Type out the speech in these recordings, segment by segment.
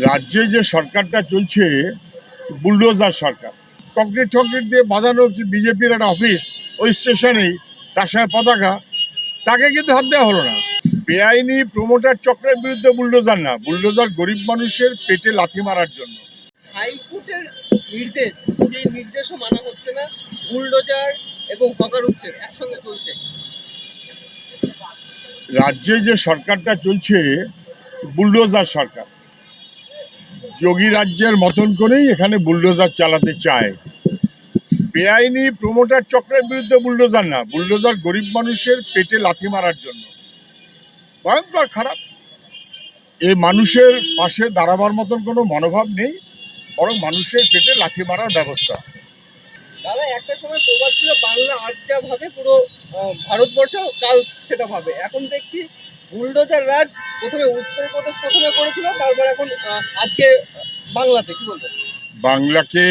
রাজ্যে যে সরকারটা চলছে বুলডোজার সরকার। কংক্রিট দিয়ে বাঁধানো কি বিজেপির একটা অফিস, ওই স্টেশনেই তার সঙ্গে পতাকা, তাকে কিন্তু হাত দেওয়া হলো না। বেআইনি প্রমোটার চক্রের বিরুদ্ধে বুলডোজার না, বুলডোজার গরিব মানুষের পেটে লাথি মারার জন্য। হাইকোর্টের নির্দেশ, সেই নির্দেশও মানা হচ্ছে না, বুলডোজার এবং হকার উচ্ছেদ একসঙ্গে চলছে। রাজ্যে যে সরকারটা চলছে বুলডোজার সরকার, যোগী রাজ্যের মতন করেই এখানে বুলডোজার চালাতে চায়। বেআইনি প্রমোটার চক্রের বিরুদ্ধে বুলডোজার না, বুলডোজার গরিব মানুষের পেটে লাথি মারার জন্য। ভয়ঙ্কর খারাপ। এই মানুষের পাশে দাঁড়াবার মতন কোনো মনোভাব নেই, বরং মানুষের পেটে লাথি মারার ব্যবস্থা। দাদা, একটা সময় প্রবাদ ছিল বাংলা আজ যা ভাবে পুরো ভারতবর্ষ কাল সেটা ভাবে। এখন দেখছি বুলডোজার রাজ প্রথমে উত্তরপ্রদেশ প্রথমে করেছিল, তারপর এখন আজকে বাংলাতে। কি বলবেন? বাংলাকে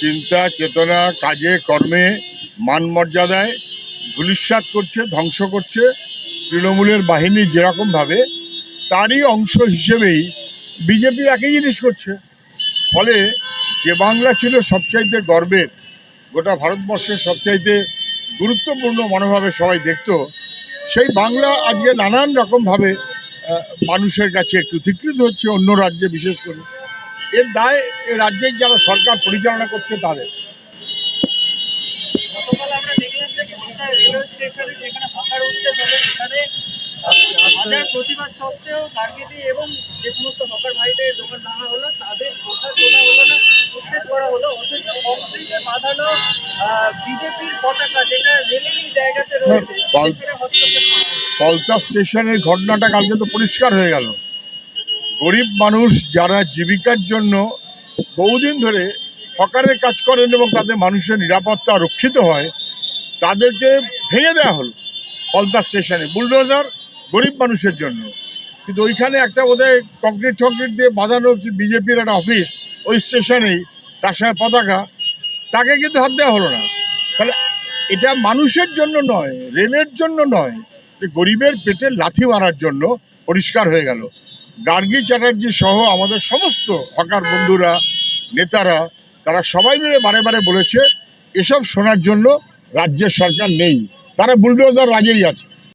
চিন্তা চেতনা, কাজে কর্মে, মান মর্যাদায় ধূলিসাৎ করছে, ধ্বংস করছে তৃণমূলের বাহিনী যেরকমভাবে, তারই অংশ হিসেবেই বিজেপি একই জিনিস করছে। ফলে যে বাংলা ছিল সবচাইতে গর্বের, গোটা ভারতবর্ষের সবচাইতে গুরুত্বপূর্ণ মনোভাবে সবাই দেখত, সেই বাংলা আজকে নানান রকমভাবে মানুষের কাছে একটু ধিকৃত হচ্ছে, অন্য রাজ্যে বিশেষ করে। এর দায় এ রাজ্যের যারা সরকার পরিচালনা করছে তাদের। গতকাল আমরা দেখলাম যে কলকাতা রেলওয়ে স্টেশনে যেখানে হকার উচ্ছেদ হবে, সেখানে হাজার প্রতিবাদ সত্ত্বেও গার্গীদি এবং যে সমস্ত হকার ভাইদের দোকান ভাঙা হলো, তাদের কথা তোলা হলো না, উচ্ছেদ করা হলো। অথচ কংক্রিটে বাঁধানো বিজেপির পতাকা, যেটা রেলেরই জায়গাতে রয়েছে, কলতা স্টেশনের ঘটনাটা কালকে তো পরিষ্কার হয়ে গেল। গরিব মানুষ যারা জীবিকার জন্য বহুদিন ধরে হকারের কাজ করেন এবং তাদের মানুষের নিরাপত্তা রক্ষিত হয়, তাদেরকে ভেঙে দেওয়া হলো কলতা স্টেশনে বুলডোজার, গরিব মানুষের জন্য। কিন্তু ওইখানে একটা বোধহয় কংক্রিট দিয়ে বাঁধানো কি বিজেপির একটা অফিস, ওই স্টেশনেই তার সঙ্গে পতাকা, তাকে কিন্তু হাত দেওয়া হলো না। তাহলে এটা মানুষের জন্য নয়, রেলের জন্য নয়, গরিবের পেটে লাথি মারার জন্য পরিষ্কার হয়ে গেল। গার্গী চ্যাটার্জি সহ আমাদের সমস্ত হকার বন্ধুরা, নেতারা, তারা সবাই মিলে বারে বারে বলেছে এসব শোনার জন্য রাজ্যের সরকার নেই, তারা বুলডোজার রাজেই আছে।